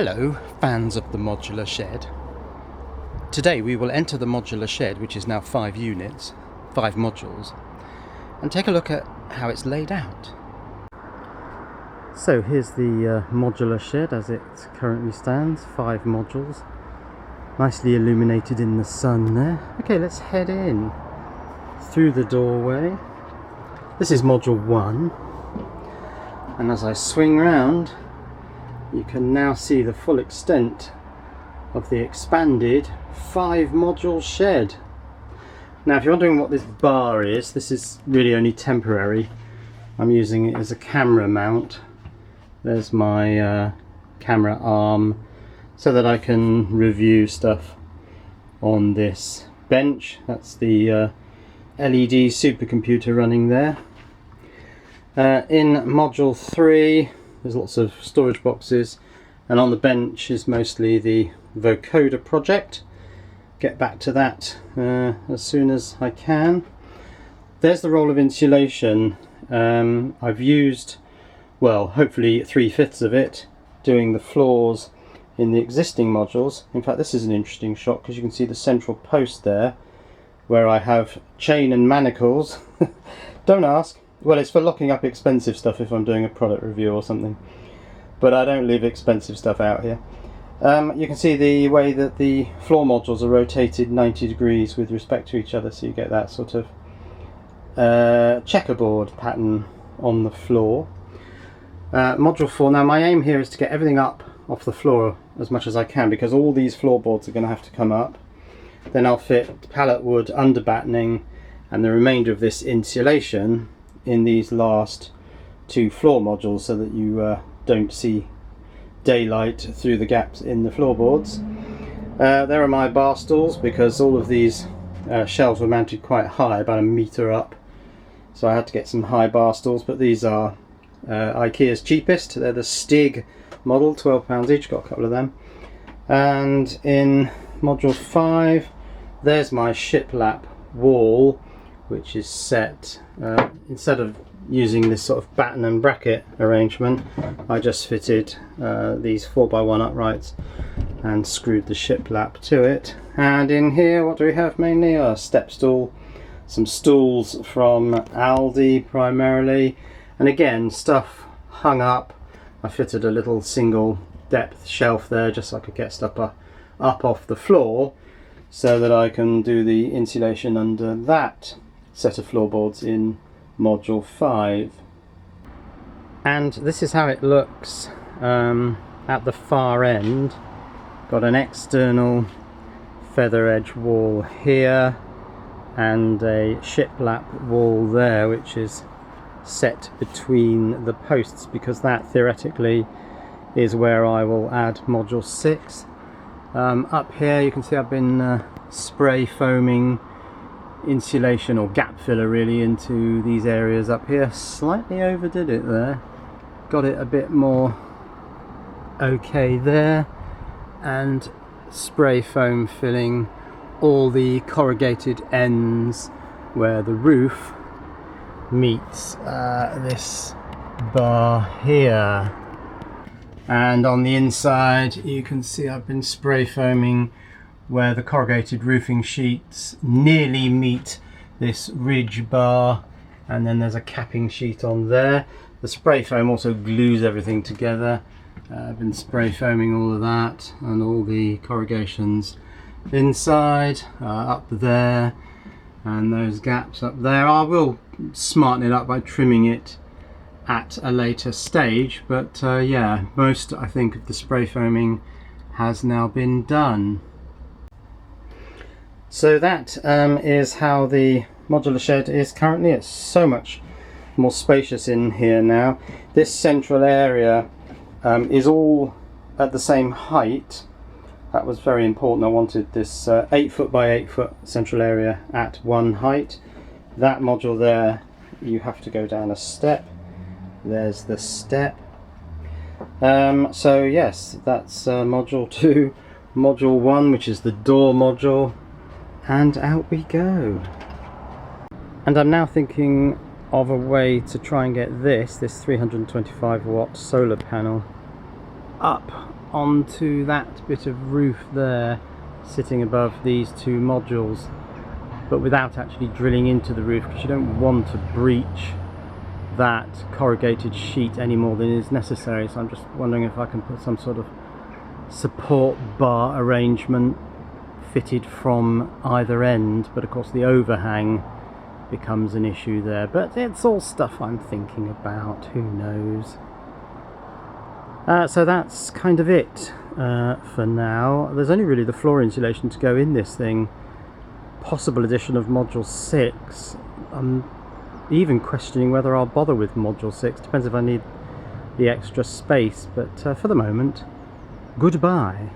Hello, fans of the modular shed. Today we will enter the modular shed, which is now 5 units, 5 modules, and take a look at how it's laid out. So here's the modular shed as it currently stands, 5 modules, nicely illuminated in the sun there. Okay, let's head in through the doorway. This is module 1, and as I swing round, you can now see the full extent of the expanded 5 module shed. Now if you're wondering what this bar is, this is really only temporary. I'm using it as a camera mount. There's my camera arm so that I can review stuff on this bench. That's the LED supercomputer running there. In module 3 there's lots of storage boxes, and on the bench is mostly the vocoder project. Get back to that as soon as I can. There's the roll of insulation. I've used, well, hopefully 3/5 of it doing the floors in the existing modules. In fact, this is an interesting shot because you can see the central post there where I have chain and manacles. Don't ask. Well, it's for locking up expensive stuff if I'm doing a product review or something, but I don't leave expensive stuff out here. You can see the way that the floor modules are rotated 90 degrees with respect to each other, so you get that sort of checkerboard pattern on the floor. Module 4, now my aim here is to get everything up off the floor as much as I can, because all these floorboards are going to have to come up. Then I'll fit pallet wood under battening and the remainder of this insulation in these last 2 floor modules so that you don't see daylight through the gaps in the floorboards. There are my bar stools, because all of these shelves were mounted quite high, about 1 meter up, so I had to get some high bar stools, but these are IKEA's cheapest. They're the Stig model, £12 each, got a couple of them. And in module 5 there's my shiplap wall, which is set, instead of using this sort of batten and bracket arrangement, I just fitted these 4x1 uprights and screwed the shiplap to it. And in here, what do we have mainly? A step stool, some stools from Aldi primarily, and again stuff hung up. I fitted a little single depth shelf there just so I could get stuff up off the floor, so that I can do the insulation under that set of floorboards in module 5. And this is how it looks at the far end. Got an external feather edge wall here and a shiplap wall there, which is set between the posts, because that theoretically is where I will add module 6. Up here you can see I've been spray foaming insulation, or gap filler really, into these areas up here. Slightly overdid it there, got it a bit more okay there, and spray foam filling all the corrugated ends where the roof meets this bar here. And on the inside you can see I've been spray foaming where the corrugated roofing sheets nearly meet this ridge bar, and then there's a capping sheet on there. The spray foam also glues everything together. I've been spray foaming all of that and all the corrugations inside, up there, and those gaps up there. I will smarten it up by trimming it at a later stage, but yeah, most I think of the spray foaming has now been done. So that is how the modular shed is currently. It's so much more spacious in here now. This central area is all at the same height. That was very important. I wanted this 8 foot by 8 foot central area at one height. That module there, you have to go down a step. There's the step. So yes, that's module 2. Module 1, which is the door module, and out we go. And I'm now thinking of a way to try and get this 325 watt solar panel up onto that bit of roof there, sitting above these two modules, but without actually drilling into the roof, because you don't want to breach that corrugated sheet any more than is necessary. So I'm just wondering if I can put some sort of support bar arrangement fitted from either end, but of course the overhang becomes an issue there. But it's all stuff I'm thinking about, who knows. So that's kind of it for now. There's only really the floor insulation to go in this thing. Possible addition of module 6. I'm even questioning whether I'll bother with module 6. Depends if I need the extra space, but for the moment, goodbye.